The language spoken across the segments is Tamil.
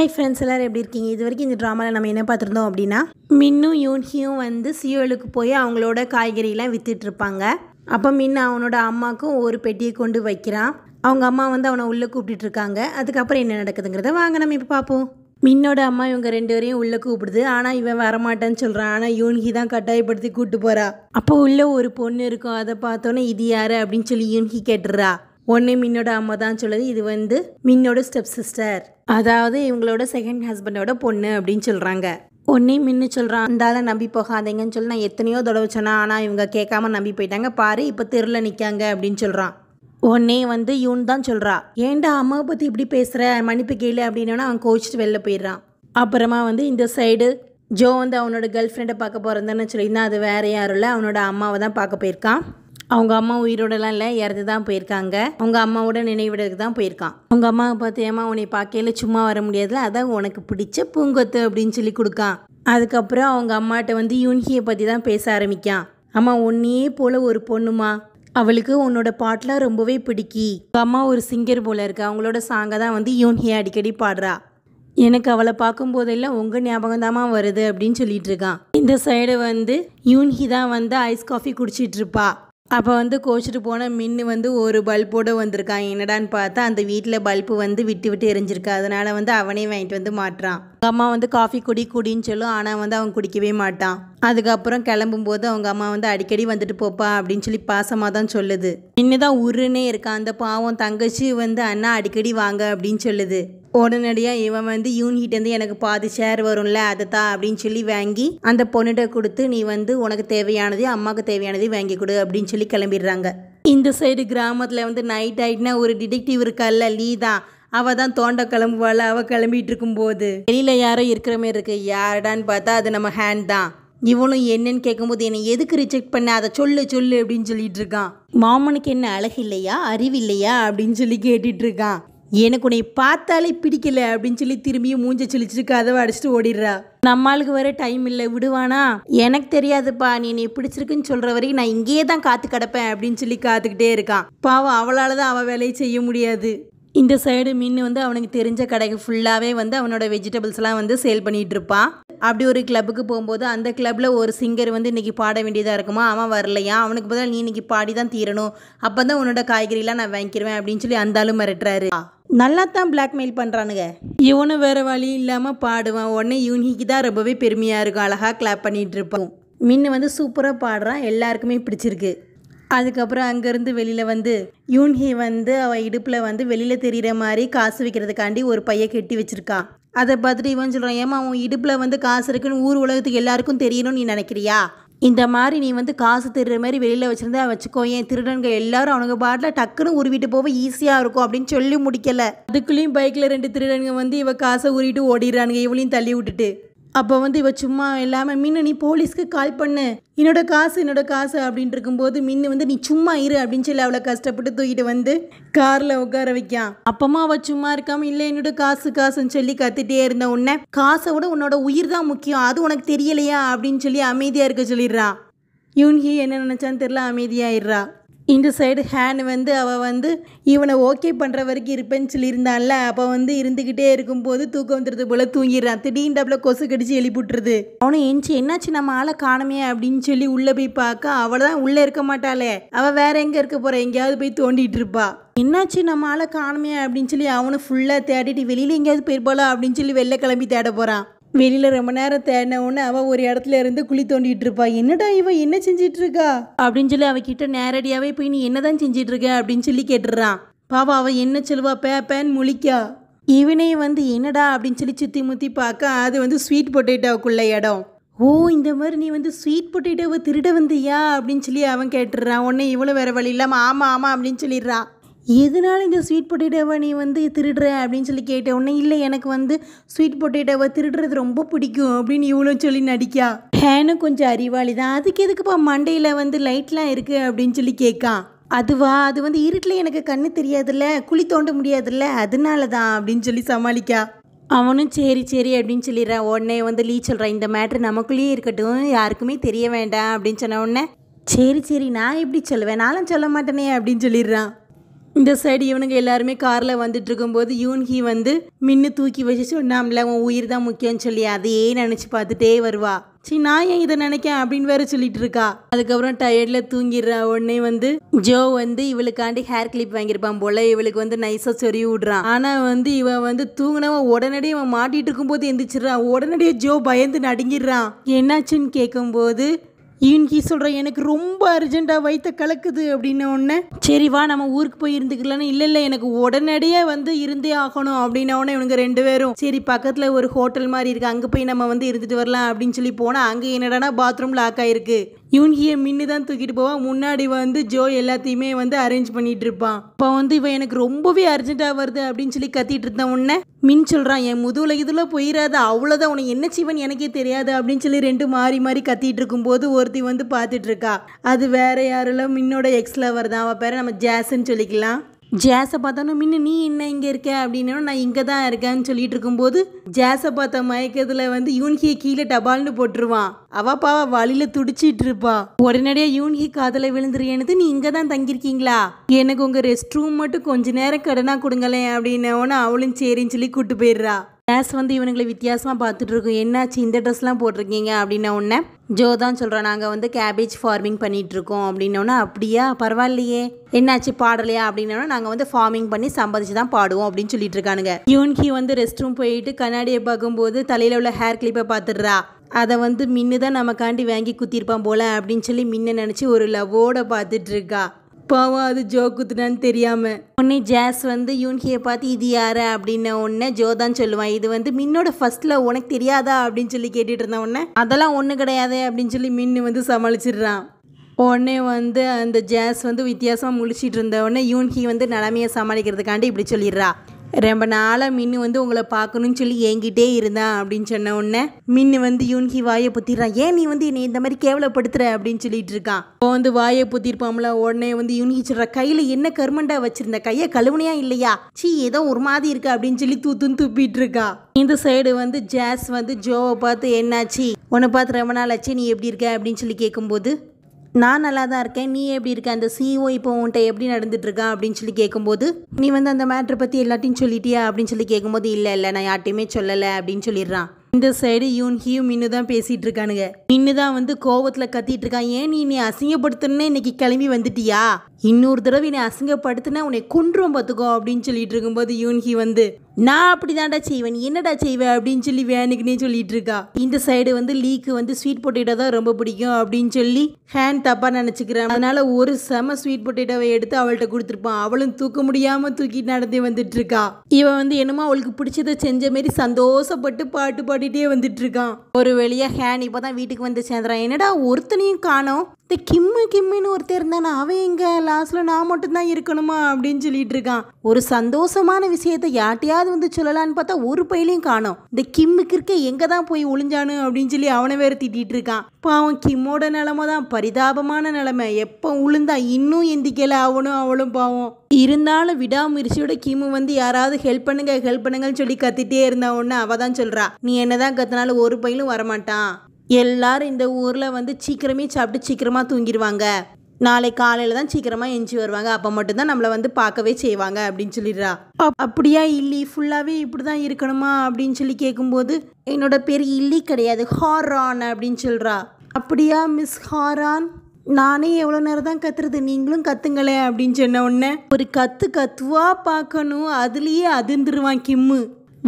ஹாய் ஃப்ரெண்ட்ஸ், எல்லோரும் எப்படி இருக்கீங்க? இது வரைக்கும் இந்த ட்ராமாவில் நம்ம என்ன பார்த்துருந்தோம் அப்படின்னா, மின்னும் யூன்ஹியும் வந்து சியோலுக்கு போய் அவங்களோட காய்கறியெலாம் விற்றுட்ருப்பாங்க. அப்போ மின்னு அவனோட அம்மாவுக்கும் ஒரு பெட்டியை கொண்டு வைக்கிறான். அவங்க அம்மா வந்து அவனை உள்ளே கூப்பிட்டுருக்காங்க. அதுக்கப்புறம் என்ன நடக்குதுங்கிறத வாங்க நம்ம இப்போ பார்ப்போம். மின்னோட அம்மா இவங்க 2 பேரையும் உள்ளே கூப்பிடுது. ஆனால் இவன் வரமாட்டேன்னு சொல்கிறான். ஆனால் யூன்ஹி தான் கட்டாயப்படுத்தி கூப்பிட்டு போகிறா. அப்போ உள்ளே ஒரு பொண்ணு இருக்கும். அதை பார்த்தோன்னே இது யார் அப்படின்னு சொல்லி யூன்ஹி கேட்டுடுறா. ஒன்று மின்னோட அம்மா தான் சொல்லுது, இது வந்து மின்னோட ஸ்டெப் சிஸ்டர், அதாவது இவங்களோட செகண்ட் ஹஸ்பண்டோட பொண்ணு அப்படின்னு சொல்கிறாங்க. ஒன்றே மின்னு சொல்கிறான், அந்தால நம்பி போகாதீங்கன்னு சொல்லி நான் எத்தனையோ தடவை சொன்னேன், ஆனால் இவங்க கேட்காம நம்பி போயிட்டாங்க, பாரு இப்போ தெருவில் நிற்காங்க அப்படின்னு சொல்கிறான். உடனே வந்து யூன் தான் சொல்கிறா, ஏன்டா அம்மாவை பற்றி இப்படி பேசுகிற, மன்னிப்பு கேளு அப்படின்னா அவன் கோச்சிட்டு வெளில போயிடுறான். அப்புறமா வந்து இந்த சைடு ஜோ வந்து அவனோட கேர்ள் ஃப்ரெண்டை பார்க்க போகிறதுன்னு சொல்லியிருந்தா, அது வேறு யாரும் இல்லை, அவனோட அம்மாவை தான் பார்க்க போயிருக்கான். அவங்க அம்மா உயிரோடலாம் இல்லை, இறந்து தான் போயிருக்காங்க. அவங்க அம்மாவோட நினைவிடத்துக்கு தான் போயிருக்கான். அவங்க அம்மாவை பார்த்து, ஏமா உன்னை பார்க்கையில சும்மா வர முடியாதுல, அதான் உனக்கு பிடிச்ச பூங்கொத்து அப்படின்னு சொல்லி கொடுக்கான். அதுக்கப்புறம் அவங்க அம்மாட்ட வந்து யூன்ஹியை பற்றி தான் பேச ஆரம்பிக்கான். அம்மா உன்னையே போல் ஒரு பொண்ணுமா, அவளுக்கு உன்னோட பாட்டெலாம் ரொம்பவே பிடிக்கி. அவங்க அம்மா ஒரு சிங்கர் போல் இருக்கு, அவங்களோட சாங்கை தான் வந்து யூன்ஹியை அடிக்கடி பாடுறா. எனக்கு அவளை பார்க்கும்போதெல்லாம் உங்கள் ஞாபகம் தாம்மா வருது அப்படின்னு சொல்லிட்டு இருக்கான். இந்த சைடு வந்து யூன்ஹி தான் வந்து ஐஸ் காஃபி குடிச்சிட்டு இருப்பா. அப்போ வந்து கோச்சிட்டு போன மின்னு வந்து ஒரு பல்போடு வந்திருக்கான். என்னடான்னு பார்த்தா அந்த வீட்டில் பல்பு வந்து விட்டு விட்டு எரிஞ்சிருக்கு. அதனால வந்து அவனே வாங்கிட்டு வந்து மாட்டுறான். அம்மா வந்து காஃபி குடின்னு சொல்லும், ஆனால் வந்து அவன் குடிக்கவே மாட்டான். அதுக்கப்புறம் கிளம்பும்போது அவங்க அம்மா வந்து அடிக்கடி வந்துட்டு போப்பா அப்படின்னு சொல்லி பாசமாக தான் சொல்லுது. இன்னுதான் உருன்னே இருக்கான். அந்த பாவம் தங்கச்சி வந்து அண்ணா அடிக்கடி வாங்க அப்படின்னு சொல்லுது. உடனடியாக இவன் வந்து யூன்ஹிட்டேருந்து எனக்கு பாதி ஷேர் வரும்ல, அதை தான் அப்படின்னு சொல்லி வாங்கி அந்த பொண்ணுகிட்ட கொடுத்து, நீ வந்து உனக்கு தேவையானதையும் அம்மாவுக்கு தேவையானதையும் வாங்கி கொடு அப்படின்னு சொல்லி கிளம்பிடுறாங்க. இந்த சைடு கிராமத்தில் வந்து நைட் ஆகிட்டுனா ஒரு டிடெக்டிவ் இருக்கால லீதா, அவள் தான் தோண்ட கிளம்புவாள். அவள் கிளம்பிட்டு இருக்கும்போது வெளியில் யாரோ இருக்கிற மாதிரி இருக்கு. யாருடான்னு பார்த்தா அது நம்ம ஹேண்ட் தான். இவனும் என்னன்னு கேட்கும்போது, என்னை எதுக்கு ரிஜெக்ட் பண்ண, அதை சொல்லு அப்படின்னு சொல்லிட்டு இருக்கான். மாமனுக்கு என்ன அழகு இல்லையா, அறிவு இல்லையா அப்படின்னு சொல்லி கேட்டுட்டு இருக்கான். எனக்கு உன்னை பார்த்தாலே பிடிக்கல அப்படின்னு சொல்லி திரும்பியும் மூஞ்ச சிலிச்சிட்டு கதவை அடிச்சுட்டு ஓடிடுறா. நம்மளுக்கு வர டைம் இல்லை, விடுவானா? எனக்கு தெரியாதுப்பா, நீ என்னை பிடிச்சிருக்குன்னு சொல்கிற வரைக்கும் நான் இங்கேயே தான் காத்து கிடப்பேன் அப்படின்னு சொல்லி காத்துக்கிட்டே இருக்கான். பாவம், அவளால் தான் அவள் வேலையை செய்ய முடியாது. இந்த சைடு மின்னு வந்து அவனுக்கு தெரிஞ்ச கடைக்கு ஃபுல்லாகவே வந்து அவனோட வெஜிடபிள்ஸ்லாம் வந்து சேல் பண்ணிகிட்டு இருப்பான். அப்படி ஒரு கிளப்புக்கு போகும்போது அந்த கிளப்பில் ஒரு சிங்கர் வந்து இன்றைக்கி பாட வேண்டியதாக இருக்குமா, அவன் வரலையா, அவனுக்கு பதிலாக நீ இன்றைக்கி பாடி தான் தீரணும், அப்போ தான் உன்னோட காய்கறிலாம் நான் வாங்கிக்கிடுவேன் அப்படின்னு சொல்லி அந்த ஆளும் மிரட்டுறாரு. நல்லா தான் பிளாக்மெயில் பண்ணுறானுங்க. இவனும் வேறு வழி இல்லாமல் பாடுவான். உடனே யூன்ஹிக்கு தான் ரொம்பவே பெருமையாக இருக்கும். அழகாக கிளாப் பண்ணிகிட்டு இருப்பான். மின்னு வந்து சூப்பராக பாடுறான், எல்லாருக்குமே பிடிச்சிருக்கு. அதுக்கப்புறம் அங்கேருந்து வெளியில் வந்து யூன்ஹி வந்து அவள் இடுப்பில் வந்து வெளியில் தெரிகிற மாதிரி காசு வைக்கிறதுக்காண்டி ஒரு பையை கட்டி வச்சுருக்கான். அதை பார்த்துட்டு இவன் சொல்கிறான், ஏமா அவன் இடுப்பில் வந்து காசு இருக்குன்னு ஊர் உலகத்துக்கு எல்லாருக்கும் தெரியணும்னு நீ நினைக்கிறியா? இந்த மாதிரி நீ வந்து காசு திருடுற மாதிரி வெளியில் வச்சுருந்தா வச்சுக்கோ, என் திருடன்கள் எல்லாரும் அவனுங்க பாட்டில் டக்குன்னு உருவிட்டு போக ஈஸியாக இருக்கும் அப்படின்னு சொல்லி முடிக்கலை. அதுக்குள்ளேயும் பைக்கில் 2 திருடனுங்க வந்து இவ காசை உருவிட்டு ஓடிடுறானுங்க, இவளையும் தள்ளி விட்டுட்டு. அப்போ வந்து இவ சும்மா இல்லாமல், மின்னு நீ போலீஸ்க்கு கால் பண்ணு, என்னோட காசு அப்படின்ட்டு இருக்கும்போது மின்னு வந்து நீ சும்மா இரு அப்படின்னு சொல்லி அவளை கஷ்டப்பட்டு தூக்கிட்டு வந்து காரில் உட்கார வைக்கான். அப்பமா அவள் சும்மா இருக்காம, இல்லை என்னோட காசுன்னு சொல்லி கத்திட்டே இருந்த உடனே, காசை விட உன்னோட உயிர் தான் முக்கியம், அது உனக்கு தெரியலையா அப்படின்னு சொல்லி அமைதியாக இருக்க சொல்லிடுறான். யூன்ஹி என்ன நினச்சான்னு தெரியல, அமைதியாகிடுறா. இந்த சைடு ஹேன் வந்து அவள் வந்து இவனை ஓகே பண்ணுற வரைக்கும் இருப்பேன்னு சொல்லியிருந்தான்ல, அப்போ வந்து இருந்துக்கிட்டே இருக்கும்போது தூக்கம் வந்துடுறது போல் தூங்கிடுறான். திடீர்னு டப்பில் கொசு கடிச்சு எழுப்பிட்டுருது. அவனை என்னாச்சு நம்ம ஆளை காணுமே அப்படின்னு சொல்லி உள்ளே போய் பார்க்க, அவளை தான் உள்ளே இருக்க மாட்டாளே, அவள் வேற எங்கே இருக்க போகிற, எங்கேயாவது போய் தோண்டிகிட்டு இருப்பா. என்னாச்சு நம்ம ஆளை காணுமே அப்படின்னு சொல்லி அவனை ஃபுல்லாக தேடிட்டு வெளியில் எங்கேயாவது போயிருப்பாளா அப்படின்னு சொல்லி வெளில கிளம்பி தேட போகிறான். வெளியில் ரொம்ப நேரம் தேடின உடனே அவள் ஒரு இடத்துல இருந்து குழி தோண்டிகிட்டு இருப்பா. என்னடா இவ என்ன செஞ்சிட்டு இருக்கா அப்படின்னு சொல்லி அவகிட்ட நேரடியாகவே போய் நீ என்னதான் செஞ்சிட்டு இருக்க அப்படின்னு சொல்லி கேட்டுடுறான். பாவா அவள் என்ன சொல்லுவா, பேன்னு முழிக்கா. இவனே வந்து என்னடா அப்படின்னு சொல்லி சுற்றி முற்றி பார்க்க, அது வந்து ஸ்வீட் பொட்டேட்டோவுக்குள்ள இடம். ஓ, இந்த மாதிரி நீ வந்து ஸ்வீட் பொட்டேட்டோவை திருட வந்தியா அப்படின்னு சொல்லி அவன் கேட்டுடுறான். உடனே இவளும் வேறு வழி இல்லாமல் ஆமாம் அப்படின்னு சொல்லிடுறான். எதனால இந்த ஸ்வீட் பொட்டேட்டோவை நீ வந்து திருடுற அப்படின்னு சொல்லி கேட்ட உடனே, இல்லை எனக்கு வந்து ஸ்வீட் பொட்டேட்டோவை திருடுறது ரொம்ப பிடிக்கும் அப்படின்னு இவ்வளோ சொல்லி நடிக்கா. ஹேனும் கொஞ்சம் அறிவாளி தான், அதுக்கு எதுக்குப்பா மண்டையில் வந்து லைட்லாம் இருக்குது அப்படின்னு சொல்லி கேட்கான். அதுவா, அது வந்து இருட்டில் எனக்கு கண்ணு தெரியாதுல்ல, குழி தோண்ட முடியாதுல்ல, அதனால தான் அப்படின்னு சொல்லி சமாளிக்கா. அவனும் சரி அப்படின்னு சொல்லிடுறான். உடனே வந்து லீ சொல்கிறான், இந்த மேட்ரு நமக்குள்ளேயே இருக்கட்டும், யாருக்குமே தெரிய வேண்டாம் அப்படின்னு சொன்ன உடனே, சரி நான் எப்படி சொல்லுவேன், நானும் சொல்ல மாட்டேனே அப்படின்னு சொல்லிடுறான். இந்த சைடு இவனுங்க எல்லாருமே காரில் வந்துட்டு இருக்கும்போது யூன்ஹி வந்து மின்னு தூக்கி வச்சு சொன்னாம்ல உன் உயிர் தான் முக்கியம்னு சொல்லி அதையே நினச்சி பார்த்துட்டே வருவா. சரி நான் ஏன் இதை நினைக்கேன் அப்படின்னு வேற சொல்லிட்டு இருக்கா. அதுக்கப்புறம் டயர்டில் தூங்கிடுறா. உடனே வந்து ஜோ வந்து இவளுக்காண்டி ஹேர் கிளிப் வாங்கியிருப்பான் போல. இவளுக்கு வந்து நைஸாக சொருவி விடுறான். ஆனால் வந்து இவன் வந்து தூங்கினவன் உடனடியே இவன் மாட்டிட்டு இருக்கும்போது எந்திரிச்சிடறான். உடனடியே ஜோ பயந்து நடுங்கிடுறான். என்னாச்சுன்னு கேட்கும்போது யூன்ஹி சொல்கிறேன் எனக்கு ரொம்ப அர்ஜென்ட்டாக வயிற்ற கலக்குது அப்படின்னு ஒன்று. சரி வா நம்ம ஊருக்கு போய் இருந்துக்கலான்னு. இல்லை எனக்கு உடனடியாக வந்து இருந்தே ஆகணும் அப்படின்ன உடனே இவனுங்க 2 பேரும் சரி பக்கத்தில் ஒரு ஹோட்டல் மாதிரி இருக்குது அங்கே போய் நம்ம வந்து இருந்துட்டு வரலாம் அப்படின்னு சொல்லி போனால் அங்கே என்னடானா பாத்ரூம் லாக் ஆகிருக்கு. யூன்ஹியை மின்னு தான் தூக்கிட்டு போவான். முன்னாடி வந்து ஜோ எல்லாத்தையுமே வந்து அரேஞ்ச் பண்ணிட்டு இருப்பான். இப்போ வந்து இவன் எனக்கு ரொம்பவே அர்ஜென்ட்டாக வருது அப்படின்னு சொல்லி கத்திட்டு இருந்தேன். உடனே மின் சொல்கிறான் என் முதுகுல இதில் போயிடாத அவ்வளோதான் உனக்கு என்ன செய்வன் எனக்கே தெரியாது அப்படின்னு சொல்லி 2 மாறி கத்திட்டு இருக்கும்போது ஒருத்தி வந்து பார்த்துட்டு இருக்கா. அது வேற யாரெல்லாம் மின்னோட எக்ஸ் லவர் தான். அவள் பேரை நம்ம ஜாஸ்ன்னு சொல்லிக்கலாம். ஜாஸை பார்த்தானோ மின்னு நீ என்ன இங்கே இருக்க அப்படின்னா நான் இங்கே தான் இருக்கேன்னு சொல்லிட்டு இருக்கும்போது ஜாஸை பார்த்த மயக்கத்தில் வந்து யூன்ஹியை கீழே டபால்னு போட்டுருவான். அவ பாவா வழியில் துடிச்சிட்டு இருப்பா. உடனடியாக யூன்ஹி காதல விழுந்துருேன்னு நீ இங்கே தான் தங்கியிருக்கீங்களா எனக்கு உங்கள் ரெஸ்ட் ரூம் மட்டும் கொஞ்ச நேரம் கடனா கொடுங்களேன் அப்படின்னோன்னு அவளும் சரின்னு சொல்லி கூப்பிட்டு போயிடுறா. ஜாஸ் வந்து இவனுங்களை வித்தியாசமாக பார்த்துட்டு இருக்கோம். என்னாச்சு இந்த ட்ரெஸ்லாம் போட்டிருக்கீங்க அப்படின்ன உடனே ஜோ தான் சொல்கிறோம் நாங்கள் வந்து கேபேஜ் ஃபார்மிங் பண்ணிகிட்ருக்கோம் அப்படின்னோன்னா அப்படியா பரவாயில்லையே என்னாச்சு பாடலையா அப்படின்னா நாங்கள் வந்து ஃபார்மிங் பண்ணி சம்பாதிச்சு தான் பாடுவோம் அப்படின்னு சொல்லிட்டு இருக்கானுங்க. யூன்ஹி வந்து ரெஸ்ட் ரூம் போயிட்டு கண்ணாடியை பார்க்கும்போது தலையில் உள்ள ஹேர் கிளிப்பை பார்த்துடுறா. அதை வந்து மின்னு தான் நமக்காண்டி வாங்கி குத்திருப்பான் போல அப்படின்னு சொல்லி மின்ன நினச்சி ஒரு லவ்வோட பார்த்துட்டு இருக்கா. பாவம் அது ஜோ குத்துனான்னு தெரியாம. உடனே ஜாஸ் வந்து யூன்ஹியை பார்த்து இது யாரு அப்படின்ன உடனே ஜோ தான் சொல்லுவான் இது வந்து மின்னோட ஃபர்ஸ்ட் லவ் உனக்கு தெரியாதா அப்படின்னு சொல்லி கேட்டுட்டு இருந்த உடனே அதெல்லாம் ஒன்றும் கிடையாது அப்படின்னு சொல்லி மின்னு வந்து சமாளிச்சிடுறான். உடனே வந்து அந்த ஜாஸ் வந்து வித்தியாசமாக முழிச்சிட்டு இருந்த உடனே யூன்ஹி வந்து நிலமையை சமாளிக்கிறதுக்காண்டி இப்படி சொல்லிடுறா. ரொம்ப நாளாக மின்னு வந்து உங்களை பார்க்கணும்னு சொல்லி என்கிட்டே இருந்தான் அப்படின்னு சொன்ன உடனே மின்னு வந்து யூன்ஹி வாயை புத்திடுறான். ஏன் நீ வந்து என்னை இந்த மாதிரி கேவலப்படுத்துற அப்படின்னு சொல்லிட்டு இருக்கான். இப்போ வந்து வாயை புத்திருப்பாம்ல. உடனே வந்து யூன்ஹி சொல்ற கையில் என்ன கருமண்டா வச்சிருந்த கையை கழுவுனையா இல்லையா சீ ஏதோ ஒரு மாதிரி இருக்கு அப்படின்னு சொல்லி தூத்துன்னு துப்பிட்டு இருக்கா. இந்த சைடு வந்து ஜாஸ் வந்து ஜோவை பார்த்து என்னாச்சு உன்னை பார்த்து ரொம்ப நாள் ஆச்சு நீ எப்படி இருக்க அப்படின்னு சொல்லி கேட்கும்போது நான் நல்லா தான் இருக்கேன் நீ எப்படி இருக்க அந்த சிஓ இப்போ உன்ட்ட எப்படி நடந்துட்டு இருக்கா அப்படின்னு சொல்லி கேட்கும்போது நீ வந்து அந்த மேட்ரை பற்றி எல்லாத்தையும் சொல்லிட்டியா அப்படின்னு சொல்லி கேட்கும்போது இல்லை நான் யார்ட்டையுமே சொல்லலை அப்படின்னு சொல்லிடுறான். இந்த சைடு யூன்ஹியும் மின்னு தான் பேசிட்டு இருக்கானுங்க. மின்னு தான் வந்து கோவத்தில் கத்திட்டு இருக்கான். ஏன் நீ அசிங்கப்படுத்தணுன்னே இன்னைக்கு கிளம்பி வந்துட்டியா இன்னொரு தடவை நீ அசிங்கப்படுத்தினா உன்னை கொன்றும் பார்த்துக்கோ அப்படின்னு சொல்லிட்டு இருக்கும்போது யூன்ஹி வந்து நான் அப்படிதான்டா செய்வேன் என்னடா செய்வேன் அப்படின்னு சொல்லி வேணுக்குன்னே சொல்லிட்டு இருக்கா. இந்த சைடு வந்து லீக்கு வந்து ஸ்வீட் பொட்டேட்டோ தான் ரொம்ப பிடிக்கும் அப்படின்னு சொல்லி ஹேண்ட் தப்பா நினைச்சுக்கிறான். அதனால ஒரு செம ஸ்வீட் பொட்டேட்டோவை எடுத்து அவள்கிட்ட கொடுத்துருப்பான். அவளும் தூக்க முடியாம தூக்கிட்டு நடந்தே வந்துட்டு இருக்கா. இவன் வந்து என்னமோ அவளுக்கு பிடிச்சதை செஞ்ச மாரி சந்தோஷப்பட்டு பாட்டு பாடிட்டே வந்துட்டு இருக்கான். ஒரு வழியா ஹேன் இப்போதான் வீட்டுக்கு வந்து சேர்ந்துறான். என்னடா ஒருத்தனையும் காணோம். இந்த கிம்முன்னு ஒருத்தர் இருந்தானா அவன் எங்க லாஸ்ட்ல நான் மட்டும்தான் இருக்கணுமா அப்படின்னு சொல்லிட்டு இருக்கான். ஒரு சந்தோஷமான விஷயத்த யார்ட்டையாவது வந்து சொல்லலான்னு பார்த்தா ஒரு பையிலையும் காணோம். இந்த கிம்முக்கு இருக்க எங்க தான் போய் ஒளிஞ்சானு அப்படின்னு சொல்லி அவனை வேற திட்டிட்டு இருக்கான். பாவம் கிம்மோட நிலைமை தான் பரிதாபமான நிலைமை. எப்போ உளுந்தா இன்னும் எந்திக்கல அவளும் பாவம். இருந்தாலும் விடாமுயற்சியோட கிம்மு வந்து யாராவது ஹெல்ப் பண்ணுங்கன்னு சொல்லி கத்திட்டே இருந்தா ஒன்று அவ தான் சொல்றா நீ என்னதான் கத்தினாலும் ஒரு பையிலும் வரமாட்டான். எல்லாரும் இந்த ஊரில் வந்து சீக்கிரமே சாப்பிட்டு சீக்கிரமாக தூங்கிடுவாங்க. நாளை காலையில் தான் சீக்கிரமாக எஞ்சி வருவாங்க. அப்போ மட்டும்தான் நம்மளை வந்து பார்க்கவே செய்வாங்க அப்படின்னு சொல்லிடுறா. அப்படியா இல்லி ஃபுல்லாகவே இப்படி தான் இருக்கணுமா அப்படின்னு சொல்லி கேட்கும்போது என்னோட பேர் இல்லி கிடையாது ஹாரான் அப்படின்னு சொல்கிறா. அப்படியா மிஸ் ஹாரான் நானே எவ்வளோ நேரம் தான் கத்துறது நீங்களும் கத்துங்களே அப்படின்னு சொன்ன உடனே ஒரு கத்துவா பார்க்கணும். அதுலேயே அதிர்ந்துருவான் கிம்மு.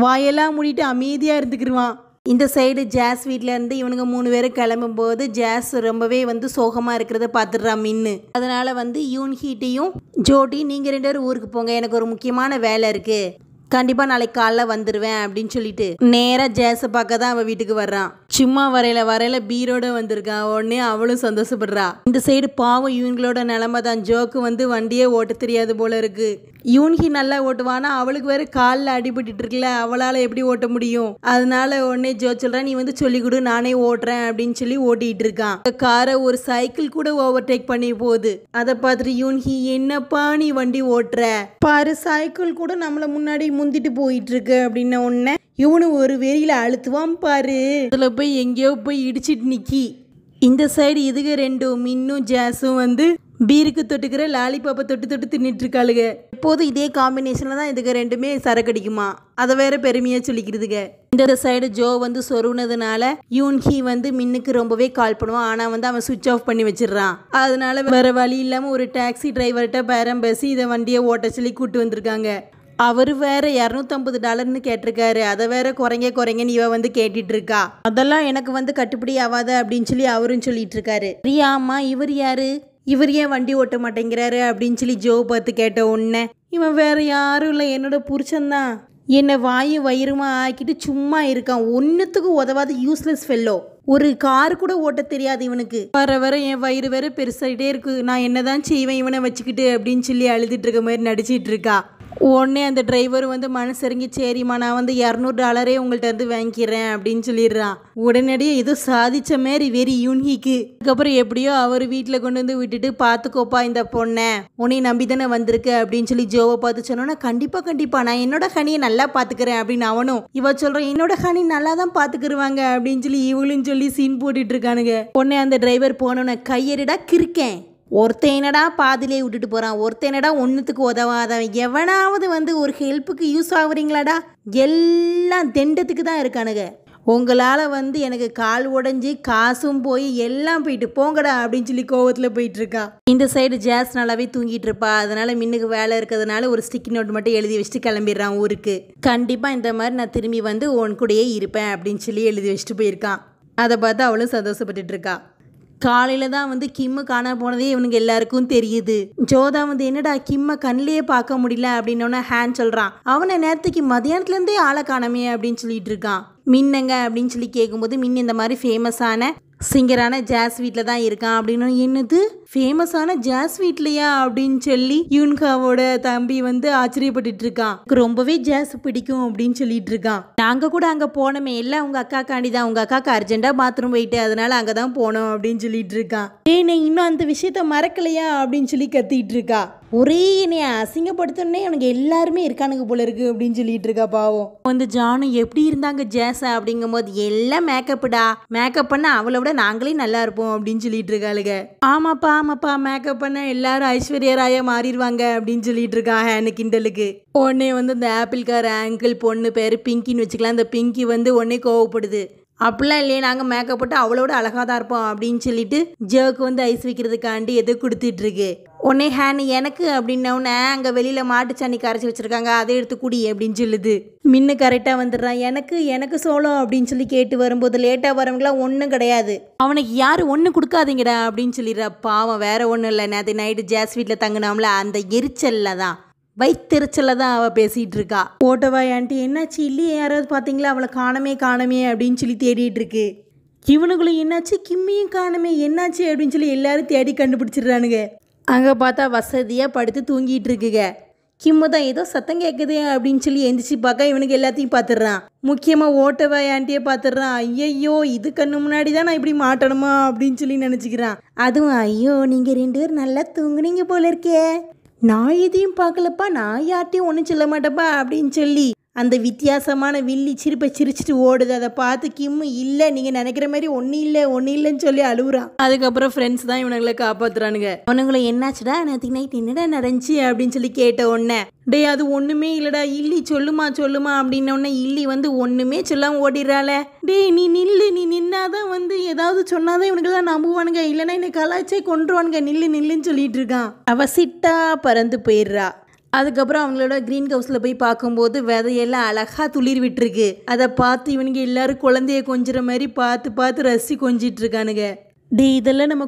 வாயெல்லாம் மூடிட்டு அமைதியாக இருந்துக்கிடுவான். இந்த சைடு ஜாஸ் வீட்டில் இருந்து இவனுங்க 3 பேரும் கிளம்பும்போது ஜாஸ் ரொம்பவே வந்து சோகமாக இருக்கிறத பார்த்துடுறான் மின்னு. அதனால வந்து யூன்ஹிட்டையும் ஜோடி நீங்கள் 2 பேரும் ஊருக்கு போங்க எனக்கு ஒரு முக்கியமான வேலை இருக்குது கண்டிப்பாக நாளைக்கு காலைல வந்துடுவேன் அப்படின்னு சொல்லிட்டு நேராக ஜாஸை பார்க்க தான் அவள் வீட்டுக்கு வர்றான். சும்மா வரையில பீரோட வந்திருக்கான். உடனே அவளும் சந்தோஷப்படுறா. இந்த சைடு பாவம் இவங்களோட நிலைமை தான். ஜோக்கு வந்து வண்டியே ஓட்ட தெரியாது போல இருக்கு. யூன்ஹி நல்லா ஓட்டுவானா அவளுக்கு வேற காலில் அடிபட்டு இருக்குல்ல அவளால் எப்படி ஓட்ட முடியும். அதனால உடனே ஜோ சொல்கிறான் நீ வந்து சொல்லி கொடு நானே ஓட்டுறேன் அப்படின்னு சொல்லி ஓட்டிகிட்டு இருக்கான். காரை ஒரு சைக்கிள் கூட ஓவர்டேக் பண்ணி போகுது. அதை பார்த்துட்டு யூன்ஹி என்னப்பா நீ வண்டி ஓட்டுற பாரு சைக்கிள் கூட நம்மளை முன்னாடி முந்திட்டு போயிட்டு இருக்கு அப்படின்ன உடனே இவனு ஒரு வெறியில அழுத்துவான் பாரு. அதில் போய் எங்கேயோ போய் இடிச்சிட்டு நிக்கி. இந்த சைடு இதுக 2 மின்னும் ஜாஸும் வந்து பீருக்கு தொட்டுக்கிற லாலிபாப்பை தொட்டு தின்னுட்டு இருக்காளுங்க. எப்போதும் இதே காம்பினேஷனில் தான் இதுக்கு ரெண்டுமே சரக்கடிக்குமா, அதை வேற பெருமையாக சொல்லிக்கிறதுங்க. இந்த சைடு ஜோ வந்து சொருனதுனால யூன்ஹி வந்து மின்னுக்கு ரொம்பவே கால் பண்ணுவான். ஆனால் வந்து அவன் சுவிட்ச் ஆஃப் பண்ணி வச்சிடறான். அதனால வேற வழி இல்லாமல் ஒரு டாக்ஸி டிரைவர்கிட்ட பேரம் பேசி இதை வண்டியை ஓட்ட சொல்லி கூட்டு வந்திருக்காங்க. அவர் வேற $250 கேட்டிருக்காரு. அதை வேற குறைங்கன்னு இவ வந்து கேட்டுட்டு இருக்கா. அதெல்லாம் எனக்கு வந்து கட்டுப்படி ஆகாத அப்படின்னு சொல்லி அவரும் சொல்லிட்டு இருக்காரு. ரியாமா இவர் யாரு, இவர் ஏன் வண்டி ஓட்ட மாட்டேங்கிறாரு அப்படின்னு சொல்லி ஜோ பார்த்து கேட்ட உடனே, இவன் வேற யாரும் இல்லை, என்னோட புருஷன்தான். என்னை வாயும் வயிறுமா ஆக்கிட்டு சும்மா இருக்கான். ஒன்றுத்துக்கு உதவாத யூஸ்லெஸ் ஃபெல்லோ. ஒரு கார் கூட ஓட்ட தெரியாது இவனுக்கு. வர என் வயிறு வேற பெருசாகிட்டே இருக்கு, நான் என்னதான் செய்வேன் இவனை வச்சுக்கிட்டு அப்படின்னு சொல்லி அழுதுட்டு இருக்க மாதிரி நடிச்சிட்டு இருக்கா. உடனே அந்த டிரைவர் வந்து மனசிறங்கி, சரிம்மா நான் வந்து $200 உங்கள்கிட்ட வந்து வாங்கிக்கிறேன் அப்படின்னு சொல்லிடுறான். உடனடியாக ஏதோ சாதிச்ச மாரி வெறி யூன்ஹிக்கு. அதுக்கப்புறம் எப்படியோ அவர் வீட்டில் கொண்டு வந்து விட்டுட்டு, பார்த்துக்கோப்பா இந்த பொண்ணை, உன்னை நம்பி தானே வந்திருக்கு அப்படின்னு சொல்லி ஜோவை பார்த்து சொன்னோன்னா, கண்டிப்பாக நான் என்னோட ஹனியை நல்லா பார்த்துக்கிறேன் அப்படின்னு அவனும். இவ சொல்கிறேன், என்னோட ஹனி நல்லா தான் பார்த்துக்கிருவாங்க அப்படின்னு சொல்லி இவளும் சொல்லி சீன் போட்டுட்டு இருக்கானுங்க. உடனே அந்த டிரைவர் போனோன்னே, கையெறிடா கிறுக்கேன், ஒருத்தனடா பாதிலே விட்டுட்டு போகிறான், ஒருத்தனடா ஒன்றுத்துக்கு உதவாதவன், எவனாவது வந்து ஒரு ஹெல்ப்புக்கு யூஸ் ஆகுறீங்களாடா, எல்லாம் தெண்டத்துக்கு தான் இருக்கானுங்க. உங்களால் வந்து எனக்கு கால் உடஞ்சி காசும் போய் எல்லாம் போயிட்டு போங்கடா அப்படின்னு சொல்லி கோவத்தில் போயிட்டுருக்கா. இந்த சைடு ஜாஸ் நல்லாவே தூங்கிட்டு இருப்பா. அதனால் மின்னுக்கு வேலை இருக்கிறதுனால ஒரு ஸ்டிக்கி நோட் மட்டும் எழுதி வச்சுட்டு கிளம்பிடுறான் ஊருக்கு. கண்டிப்பாக இந்த மாதிரி நான் திரும்பி வந்து உன் கூடயே இருப்பேன் அப்படின்னு சொல்லி எழுதி வச்சுட்டு போயிருக்கான். அதை பார்த்து அவளும் சந்தோஷப்பட்டுட்டு இருக்கா. காலையில் தான் வந்து கிம்மு காண போனதே இவனுக்கு எல்லாருக்கும் தெரியுது. ஜோதா வந்து, என்னடா கிம்மை கண்ணிலேயே பார்க்க முடியல அப்படின்னோன்னா ஹேண்ட் சொல்கிறான், அவனை நேரத்துக்கு மதியானத்துலேருந்தே ஆளை காணமே அப்படின்னு சொல்லிட்டு இருக்கான். மின்னங்க அப்படின்னு சொல்லி கேட்கும்போது, மின் இந்த மாதிரி ஃபேமஸான சிங்கரான ஜாஸ் வீட்டில் தான் இருக்கான் அப்படின்னு. என்னது ஃபேமஸான ஜாஸ் வீட்லையா அப்படின்னு சொல்லி யூன்ஹாவோட தம்பி வந்து ஆச்சரியப்பட்டுட்டு இருக்கான். ரொம்பவே ஜாஸ் பிடிக்கும் அப்படின்னு சொல்லிட்டு இருக்கான். நாங்கள் கூட அங்கே போனோமே, எல்லாம் உங்கள் அக்காக்காண்டி தான், உங்கள் அக்காவுக்கு அர்ஜென்ட்டாக பாத்ரூம் போயிட்டு அதனால அங்கே தான் போனோம் அப்படின்னு சொல்லிட்டு இருக்கான். நான் இன்னும் அந்த விஷயத்த மறக்கலையா அப்படின்னு சொல்லி கத்திட்டு இருக்கா. ஒரே என்னைய அசிங்கப்படுத்தனே உனக்கு எல்லாருமே இருக்கானுங்க போல இருக்கு அப்படின்னு சொல்லிட்டு இருக்கா. பாவம் வந்து ஜானு எப்படி இருந்தாங்க ஜாஸா அப்படிங்கும் போது, எல்லாம் மேக்கப்டா, மேக்கப் பண்ண அவளை விட நாங்களே நல்லா இருப்போம் அப்படின்னு சொல்லிட்டு இருக்காளுங்க. ஆமாப்பா மேக்கப் பண்ண எல்லாரும் ஐஸ்வர்யா ராயா மாறிடுவாங்க அப்படின்னு சொல்லிட்டு இருக்கா ஹேனு கிண்டலுக்கு. உடனே வந்து இந்த ஆப்பிள்கார அங்கிள் பொண்ணு பேர் பிங்கின்னு வச்சுக்கலாம். அந்த பிங்கி வந்து உடனே கோவப்படுது. அப்படிலாம் இல்லையே, நாங்கள் மேக்கப் போட்டு அவளோட அழகாக தான் இருப்போம் அப்படின்னு சொல்லிட்டு ஜோக்கு வந்து ஐஸ் வைக்கிறதுக்காண்டி எது கொடுத்துட்ருக்கு. உடனே ஹேன் எனக்கு அப்படின்னோடனே, அங்கே வெளியில் மாட்டு சனி கரைச்சி வச்சுருக்காங்க, அதை எடுத்து குடி அப்படின்னு சொல்லுது. மின்னு கரெக்டாக வந்துடுறான். எனக்கு சோளம் அப்படின்னு சொல்லி கேட்டு வரும்போது, லேட்டாக வரவங்களாம் ஒன்றும் கிடையாது, அவனுக்கு யாரும் ஒன்றும் கொடுக்காதீங்கடா அப்படின்னு சொல்லிடுறா. பாவம் வேற ஒன்றும் இல்லை, நேற்று நைட்டு ஜாஸ் வீட்டில் தங்கினோம்ல அந்த எரிச்சலில் தான், வயிற்றுச்சலில் தான் அவள் பேசிகிட்டு இருக்கா. போட்டோவா ஆண்டி, என்னாச்சு இல்லையே, யாராவது பார்த்தீங்களா, அவளை காணமே அப்படின்னு சொல்லி தேடிட்டு இருக்கு. இவனுக்குள்ள என்னாச்சு, கிம்மியும் காணமே, என்னாச்சு அப்படின்னு சொல்லி எல்லாரும் தேடி கண்டுபிடிச்சிடுறானுங்க. அங்கே பார்த்தா வசதியாக படுத்து தூங்கிட்டு இருக்குங்க. கிம்மு தான் ஏதோ சத்தம் கேட்குது அப்படின்னு சொல்லி எந்திரிச்சு பார்க்க இவனுக்கு எல்லாத்தையும் பார்த்துடுறான். முக்கியமாக ஓட்டவா ஆண்டியே பார்த்துடுறான். ஐயோ இது கண்ணு முன்னாடி தான் நான் இப்படி மாட்டணுமா அப்படின்னு சொல்லி நினச்சிக்கிறான். அதுவும் ஐயோ நீங்கள் 2 பேரும் நல்லா தூங்குனீங்க போல இருக்கே, நான் எதையும் பார்க்கலப்பா, நான் யார்ட்டையும் ஒன்றும் சொல்ல மாட்டேப்பா அப்படின்னு சொல்லி அந்த வித்தியாசமான வில்லி சிரிப்பை சிரிச்சிட்டு ஓடுது. அதை பார்த்து கிம்மு, இல்லை நீங்கள் நினைக்கிற மாதிரி ஒன்றும் இல்லைன்னு சொல்லி அழுகுறான். அதுக்கப்புறம் ஃப்ரெண்ட்ஸ் தான் இவனுங்களை காப்பாற்றுறானுங்க. அவனுங்களை என்னாச்சுடா நேற்றுக்கு நைட் என்னடா நடந்துச்சு அப்படின்னு சொல்லி கேட்ட உடனே, டே அது ஒன்றுமே இல்லைடா, இல்லி சொல்லுமா அப்படின்ன உடனே இல்லி வந்து ஒன்றுமே சொல்லாமல் ஓடிடுறாளே. டே நீ நின்னாதான் வந்து ஏதாவது சொன்னாதான் இவனுக்கெல்லாம் நம்புவானுங்க, இல்லைன்னா என்னை கலாய்ச்சே கொண்டுருவானுங்க, நில்லுன்னு சொல்லிட்டு இருக்கான். அவ சிட்டா பறந்து போயிடுறா. அதுக்கப்புறம் அவங்களோட க்ரீன் ஹவுஸில் போய் பார்க்கும்போது விதையெல்லாம் அழகாக துளிர் விட்டுருக்கு. அதை பார்த்து இவனுங்க எல்லாரும் குழந்தைய கொஞ்சிற மாதிரி பார்த்து ரசி கொஞ்சிட்டு இருக்கானுங்க. டே இதெல்லாம் நம்ம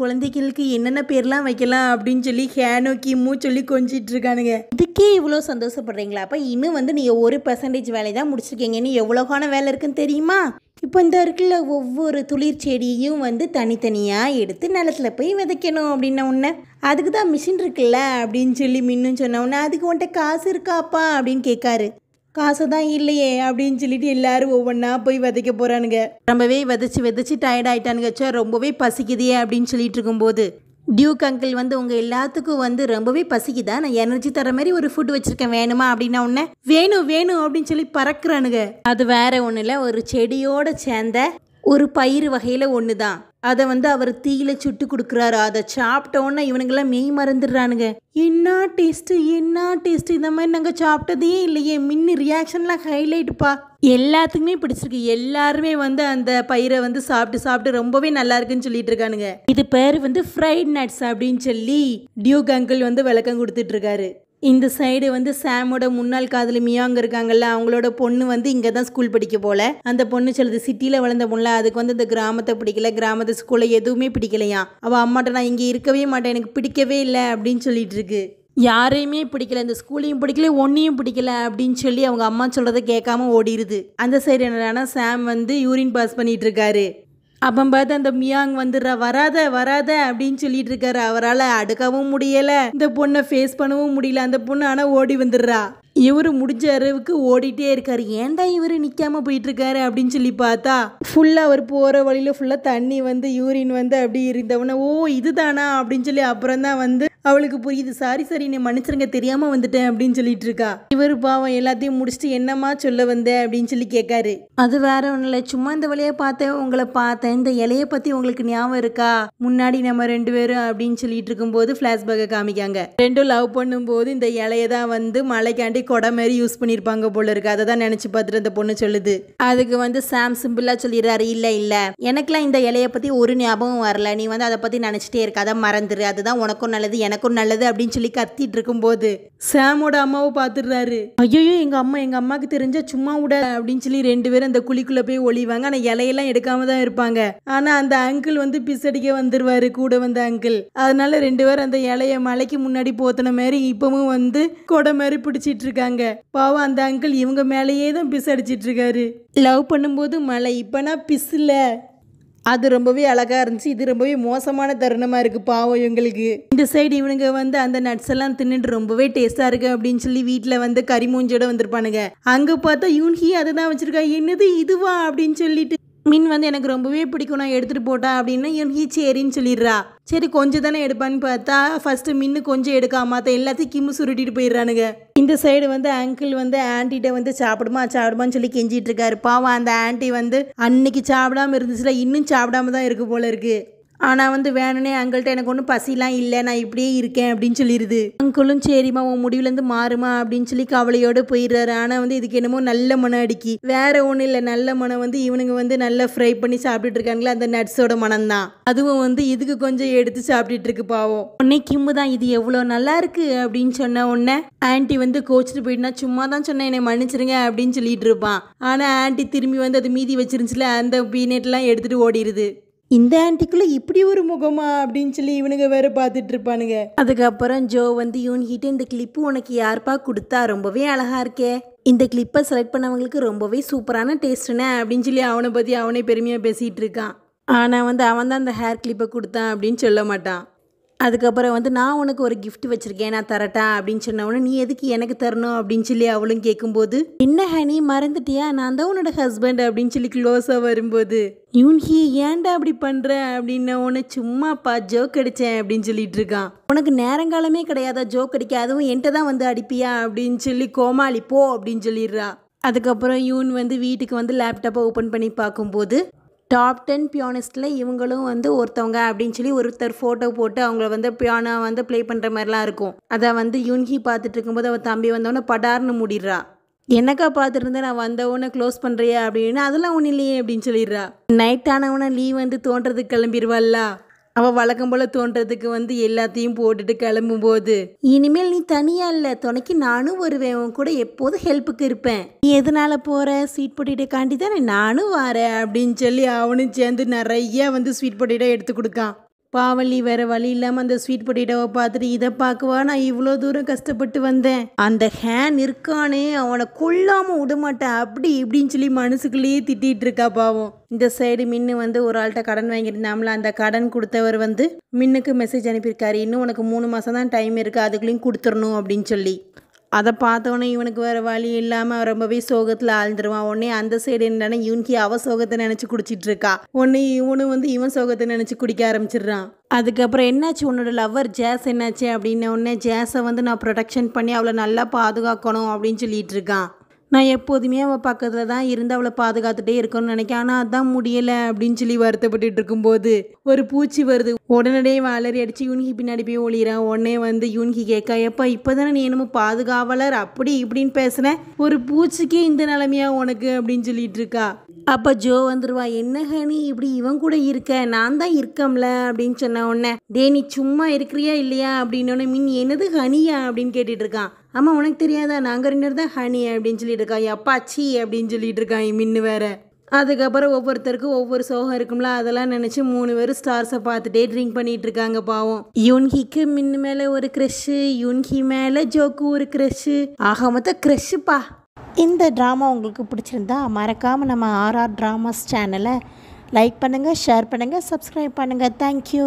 குழந்தைகளுக்கு என்னென்ன பேர்லாம் வைக்கலாம் அப்படின்னு சொல்லி ஹேனோ கிம்மு சொல்லி கொஞ்சிட்டு இருக்கானுங்க. இதுக்கே இவ்வளோ சந்தோஷப்படுறீங்களா? அப்போ இன்னும் வந்து நீங்கள் 1% வேலை தான் முடிச்சிருக்கீங்க, இன்னும் எவ்வளோக்கான வேலை இருக்குன்னு தெரியுமா? இப்போ இந்த இருக்குல்ல ஒவ்வொரு துளிர் செடியையும் வந்து தனித்தனியாக எடுத்து நிலத்தில் போய் விதைக்கணும் அப்படின்ன உடனே, அதுக்கு தான் மிஷின் இருக்குல்ல அப்படின்னு சொல்லி மின்னும் சொன்ன உடனே, அதுக்கு உன்கிட்ட காசு இருக்காப்பா அப்படின்னு கேட்காரு. காசு தான் இல்லையே அப்படின்னு சொல்லிட்டு எல்லாரும் ஒவ்வொன்றா போய் விதைக்க போகிறானுங்க. ரொம்பவே விதைச்சி டயர்ட் ஆகிட்டானுங்க. ரொம்பவே பசிக்குதே அப்படின்னு சொல்லிட்டு இருக்கும்போது டியூக் அங்கிள் வந்து உங்கள் எல்லாத்துக்கும் வந்து ரொம்பவே பசிக்குதா, நான் எனர்ஜி தர மாதிரி ஒரு ஃபுட் வச்சுருக்கேன், வேணுமா அப்படின்னா உடனே வேணும் அப்படின்னு சொல்லி பறக்குறானுங்க. அது வேற ஒன்றும் இல்லை, ஒரு செடியோடு சேர்ந்த ஒரு பயிர் வகையில் ஒன்று தான். அதை வந்து அவர் தீயில சுட்டு கொடுக்குறாரு. அதை சாப்பிட்டோன்னே இவனுங்கெல்லாம் மெய் மறந்துடுறானுங்க. என்ன டேஸ்ட்டு, என்ன டேஸ்ட்டு, இந்த மாதிரி நாங்கள் சாப்பிட்டதே இல்லையே. மின்னு ரியாக்ஷன்லாம் ஹைலைட்டுப்பா. எல்லாத்துக்குமே பிடிச்சிருக்கு. எல்லாருமே வந்து அந்த பயிரை வந்து சாப்பிட்டு சாப்பிட்டு ரொம்பவே நல்லா இருக்குன்னு சொல்லிட்டு இருக்கானுங்க. இது பேர் வந்து ஃப்ரைட் நட்ஸ் அப்படின்னு சொல்லி டியூக் அங்கிள் வந்து விளக்கம் கொடுத்துட்டு இருக்காரு. இந்த சைடு வந்து சாமோட முன்னாள் காதலி மியாங்க இருக்காங்கல்ல, அவங்களோட பொண்ணு வந்து இங்கே தான் ஸ்கூல் படிக்க போல. அந்த பொண்ணு சொல்லுது சிட்டியில் வளர்ந்த பொண்ணு, அதுக்கு வந்து இந்த கிராமத்தை பிடிக்கல, கிராமத்து ஸ்கூலில் எதுவுமே பிடிக்கலையா. அவள் அம்மாட்ட நான் இங்கே இருக்கவே மாட்டேன், எனக்கு பிடிக்கவே இல்லை அப்படின்னு சொல்லிட்டு இருக்கு. யாரையுமே பிடிக்கல, இந்த ஸ்கூலையும் பிடிக்கல, ஒன்றையும் பிடிக்கல அப்படின்னு சொல்லி அவங்க அம்மா சொல்கிறத கேட்காம ஓடிடுது. அந்த சைடு என்னடானா சாம் வந்து யூரின் பாஸ் பண்ணிட்டு இருக்காரு. அப்போ பார்த்து அந்த மியாங் வந்துடுறா, வராத வராத அப்படின்னு சொல்லிட்டு இருக்காரு. அவரால் அடுக்கவும் முடியலை, இந்த பொண்ணை ஃபேஸ் பண்ணவும் முடியல. அந்த பொண்ணு ஆனால் ஓடி வந்துடுறா. இவர் முடிஞ்ச அளவுக்கு ஓடிட்டே இருக்காரு. ஏன்டா இவர் நிற்காம போயிட்டு இருக்காரு அப்படின்னு சொல்லி பார்த்தா ஃபுல்லாக அவர் போகிற வழியில் ஃபுல்லாக தண்ணி வந்து யூரின் வந்து அப்படி இருந்தவொன்னே ஓ இதுதானா அப்படின்னு சொல்லி அப்புறம் தான் வந்து அவளுக்கு புரியுது. சாரி நீ மன்னிச்சிருங்க, தெரியாமல் வந்துட்டேன் அப்படின்னு சொல்லிட்டு இருக்கா. இவர் பாவம் எல்லாத்தையும் முடிச்சுட்டு என்னம்மா சொல்ல வந்த அப்படின்னு சொல்லி கேட்காரு. அது வேற ஒன்றும் இல்லை, சும்மா இந்த வழியை பார்த்தேன், உங்களை பார்த்தேன், இந்த இலையை பற்றி உங்களுக்கு ஞாபகம் இருக்கா, முன்னாடி நம்ம 2 பேரும் அப்படின்னு சொல்லிட்டு இருக்கும்போது ஃப்ளாஷ்பேக்கை காமிக்காங்க. 2 லவ் பண்ணும்போது இந்த இலையை தான் வந்து மலைக்காண்டி கொடை மாதிரி யூஸ் பண்ணியிருப்பாங்க போல இருக்கு. அதை தான் நினச்சி பார்த்துட்டு அந்த பொண்ணு சொல்லுது. அதுக்கு வந்து சாம் சிம்பிளாக சொல்லிடுறாரு, இல்லை எனக்குலாம் இந்த இலையை பற்றி ஒரு ஞாபகம் வரல, நீ வந்து அதை பற்றி நினச்சிட்டே இருக்க, அதை மறந்துரு, அதுதான் உனக்கும் நல்லது எனக்கும் நல்லது அப்படின்னு சொல்லி கத்திட்டு இருக்கும்போது சாமோட அம்மாவை பார்த்துடுறாரு. ஐயோ எங்கள் அம்மாவுக்கு தெரிஞ்சா சும்மா விட அப்படின்னு சொல்லி 2 பேரும் அந்த குழிக்குள்ளே போய் ஒளிவாங்க. ஆனால் இலையெல்லாம் எடுக்காம தான் இருப்பாங்க. ஆனால் அந்த அங்கிள் வந்து பிசடிக்க வந்துருவாரு கூட வந்த அங்கிள். அதனால 2 பேரும் அந்த இலைய மலைக்கு முன்னாடி போத்தின மாதிரி இப்பவும் வந்து கொடை மாதிரி பிடிச்சிட்டு இருக்காங்க. பாவம் அந்த அங்கிள் இவங்க மேலேயே தான் பிஸ் அடிச்சிட்டு இருக்காரு. லவ் பண்ணும்போது மழை, இப்போனா பிஸ்ல. அது ரொம்பவே அழகாக இருந்துச்சு. இது ரொம்பவே மோசமான தருணமாக இருக்குது பாவம் இவங்களுக்கு. இந்த சைடு இவனுங்க வந்து அந்த நட்ஸ் எல்லாம் தின்னுட்டு ரொம்பவே டேஸ்ட்டாக இருக்குது அப்படின்னு சொல்லி வீட்டில் வந்து கறி மூஞ்சோட வந்திருப்பானுங்க. அங்கே பார்த்தா யூன்ஹி அதை தான் வச்சுருக்கா. என்னது இதுவா அப்படின்னு சொல்லிட்டு மின் வந்து எனக்கு ரொம்பவே பிடிக்கும், நான் எடுத்துகிட்டு போட்டா அப்படின்னா யூன்ஹி சரின்னு சொல்லிடுறா. சரி கொஞ்சம் தானே எடுப்பான்னு பார்த்தா ஃபஸ்ட்டு மின்னு கொஞ்சம் எடுக்காம எல்லாத்தையும் கிம்மு சுருட்டிட்டு போயிடுறானுங்க. இந்த சைடு வந்து அங்கிள் வந்து ஆன்ட்டிகிட்ட வந்து சாப்பிடுமான்னு சொல்லி கெஞ்சிட்டு இருக்காரு. பாவம் அந்த ஆன்ட்டி வந்து அன்னைக்கு சாப்பிடாம இருந்துச்சுல, இன்னும் சாப்பிடாம தான் இருக்கு போல இருக்கு. ஆனால் வந்து வேணுனே அங்கிள்கிட்ட எனக்கு ஒன்றும் பசிலாம் இல்லை, நான் இப்படியே இருக்கேன் அப்படின்னு சொல்லிடுது. அங்கிளும் சரிம்மா உன் முடிவுலேருந்து மாறுமா அப்படின்னு சொல்லி கவலையோடு போயிடுறாரு. ஆனால் வந்து இதுக்கு என்னமோ நல்ல மனம் அடிக்கி, வேற ஒன்றும் இல்லை, நல்ல மனம் வந்து இவனுங்க வந்து நல்லா ஃப்ரை பண்ணி சாப்பிட்டுட்டு இருக்காங்களே அந்த நட்ஸோட மனம் தான். அதுவும் வந்து இதுக்கு கொஞ்சம் எடுத்து சாப்பிட்டுட்டு இருக்கு பாவம். உடனே கிம்மு தான் இது எவ்வளோ நல்லா இருக்கு அப்படின்னு சொன்ன உடனே ஆன்ட்டி வந்து கோச்சிட்டு போயிட்டுனா சும்மா தான் சொன்னேன் என்னை மன்னிச்சிருங்க அப்படின்னு சொல்லிட்டு இருப்பான். ஆனால் ஆன்ட்டி திரும்பி வந்து அது மீதி வச்சிருந்துச்சுல அந்த பீனட்லாம் எடுத்துகிட்டு ஓடிடுது. இந்த ஆன்ட்டிக்குள்ளே இப்படி ஒரு முகமா அப்படின்னு சொல்லி இவனுங்க வேற பார்த்துட்டு இருப்பானுங்க. அதுக்கப்புறம் ஜோ வந்து யூன்கிட்ட இந்த கிளிப்பு உனக்கு யாருப்பா கொடுத்தா, ரொம்பவே அழகா இருக்கே, இந்த கிளிப்பை செலக்ட் பண்ணவங்களுக்கு ரொம்பவே சூப்பரான டேஸ்ட்டுனே அப்படின்னு சொல்லி அவனை பற்றி அவனே பெருமையாக பேசிகிட்டு இருக்கான். ஆனால் வந்து அவன் தான் அந்த ஹேர் கிளிப்பை கொடுத்தான் அப்படின்னு சொல்ல மாட்டான். அதுக்கப்புறம் வந்து நான் உனக்கு ஒரு கிஃப்ட் வச்சுருக்கேன், நான் தரட்டா அப்படின்னு சொன்னவொன்னே நீ எதுக்கு எனக்கு தரணும் அப்படின்னு சொல்லி அவளும் கேட்கும்போது என்ன ஹனி மறந்துட்டியா, நான் தான் உன்னோட ஹஸ்பண்ட் அப்படின்னு சொல்லி க்ளோஸாக வரும்போது யூன்ஹி ஏன்டா அப்படி பண்ணுற அப்படின்ன உன்னை சும்மாப்பா ஜோக் அடித்தேன் அப்படின்னு சொல்லிட்டு இருக்கான். உனக்கு நேரங்காலமே கிடையாதா ஜோக் அடிக்க, அதுவும் என்கிட்ட தான் வந்து அடிப்பியா அப்படின்னு சொல்லி கோமாளி போ அப்படின்னு சொல்லிடுறா. அதுக்கப்புறம் யூன் வந்து வீட்டுக்கு வந்து லேப்டாப்பை ஓப்பன் பண்ணி பார்க்கும்போது டாப் 10 பியானிஸ்டில் இவங்களும் வந்து ஒருத்தவங்க அப்படின்னு சொல்லி ஒருத்தர் ஃபோட்டோ போட்டு அவங்கள வந்து பியானோ வந்து ப்ளே பண்ணுற மாதிரிலாம் இருக்கும். அதை வந்து யூன்ஹி பார்த்துட்டு இருக்கும்போது அவள் தம்பி வந்தவொடனே படார்னு மூடிடுறா. என்னக்கா பார்த்துட்டு இருந்தேன், நான் வந்தவொடனே க்ளோஸ் பண்ணுறியா அப்படின்னு. அதெல்லாம் ஒன்றும் இல்லையே அப்படின்னு சொல்லிடுறா. நைட் ஆனவொடனே லீவ் வந்து தோன்றதுக்கு கிளம்பிடுவாள்ல, அவள் வழக்கம் போல் தோன்றதுக்கு வந்து எல்லாத்தையும் போட்டுட்டு கிளம்பும்போது இனிமேல் நீ தனியா இல்லை, துணைக்கு நானும் வருவேன், உன் கூட எப்போதும் ஹெல்ப்புக்கு இருப்பேன், நீ எதனால போகிற ஸ்வீட் பொட்டேட்டோ காண்டி தானே நானும் வரேன் அப்படின்னு சொல்லி அவனும் சேர்ந்து நிறைய வந்து ஸ்வீட் பொட்டேட்டோ எடுத்து கொடுக்கான். பாவலி வேற வழி இல்லாமல் அந்த ஸ்வீட் பொட்டேட்டோவை பார்த்துட்டு இதை பார்க்கவா நான் இவ்வளோ தூரம் கஷ்டப்பட்டு வந்தேன், அந்த ஹேன் இருக்கானே அவனை கொல்லாமல் விடமாட்டேன் அப்படி இப்படின்னு சொல்லி மனசுக்குள்ளேயே திட்டிகிட்டு இருக்கா பாவம். இந்த சைடு மின்னு வந்து ஒரு ஆள்கிட்ட கடன் வாங்கியிருந்தாமல, அந்த கடன் கொடுத்தவர் வந்து மின்னுக்கு மெசேஜ் அனுப்பியிருக்காரு, இன்னும் உனக்கு 3 மாதம் தான் டைம் இருக்குது, அதுக்குள்ளேயும் கொடுத்துடணும் அப்படின்னு சொல்லி. அதை பார்த்தோன்னே இவனுக்கு வேறு வழி இல்லாமல் ரொம்பவே சோகத்தில் ஆழ்ந்துருவான். உடனே அந்த சைடு என்னன்னா யூன்கி அவ சோகத்தை நினச்சி குடிச்சிட்டு இருக்கா. உடனே இவனும் வந்து இவன் சோகத்தை நினச்சி குடிக்க ஆரம்பிச்சிடுறான். அதுக்கப்புறம் என்னாச்சு உன்னோட லவ்வர் ஜேஸ் என்னாச்சு அப்படின்ன உடனே ஜேஸை வந்து நான் ப்ரொடெக்ஷன் பண்ணி அவளை நல்லா பாதுகாக்கணும் அப்படின்னு சொல்லிட்டு இருக்கான். நான் எப்போதுமே அவள் பக்கத்தில் தான் இருந்து அவளை பாதுகாத்துட்டே இருக்கணும்னு நினைக்கிறேன். ஆனால் அதான் முடியலை அப்படின்னு சொல்லி வருத்தப்பட்டுட்டு இருக்கும்போது ஒரு பூச்சி வருது. உடனடியே அலறி அடித்து யூன்ஹி பின்னாடி போய் ஒளிகிறான். உடனே வந்து யூன்ஹி கேட்கா, எப்போ இப்போ தானே நீ என்னமோ பாதுகாவலர் அப்படி இப்படின்னு பேசுனேன், ஒரு பூச்சிக்கே இந்த நிலைமையா உனக்கு அப்படின்னு சொல்லிட்டு இருக்கா. அப்போ ஜோ வந்துடுவா. என்ன ஹனி இப்படி இவன் கூட இருக்க, நான் தான் இருக்கம்ல அப்படின்னு சொன்ன உடனே, டே நீ சும்மா இருக்கிறியா இல்லையா அப்படின்னோடனே மின் என்னது ஹனியா அப்படின்னு கேட்டுட்டு இருக்கான். ஆமாம் உனக்கு தெரியாதா, நாங்கள் 2 தான் ஹனி அப்படின்னு சொல்லிட்டு இருக்கா. எப்பாச்சி அப்படின்னு சொல்லிட்டு இருக்கான் மின்னு வேற. அதுக்கப்புறம் ஒவ்வொருத்தருக்கும் ஒவ்வொரு சோகம் இருக்கும்ல, அதெல்லாம் நினச்சி 3 பேரும் ஸ்டார்ஸை பார்த்துட்டே ட்ரிங்க் பண்ணிட்டு இருக்காங்க பாவம். யூன்ஹிக்கு மின்னு மேலே ஒரு க்ரஷ்ஷு, யூன்ஹி மேலே ஜோக்கு ஒரு க்ரஷ்ஷு, ஆக மொத்தம் க்ரஷ்ஷுப்பா. இந்த ட்ராமா உங்களுக்கு பிடிச்சிருந்தா மறக்காமல் நம்ம RR ட்ராமாஸ் சேனலை லைக் பண்ணுங்கள், ஷேர் பண்ணுங்கள், சப்ஸ்கிரைப் பண்ணுங்கள். தேங்க்யூ.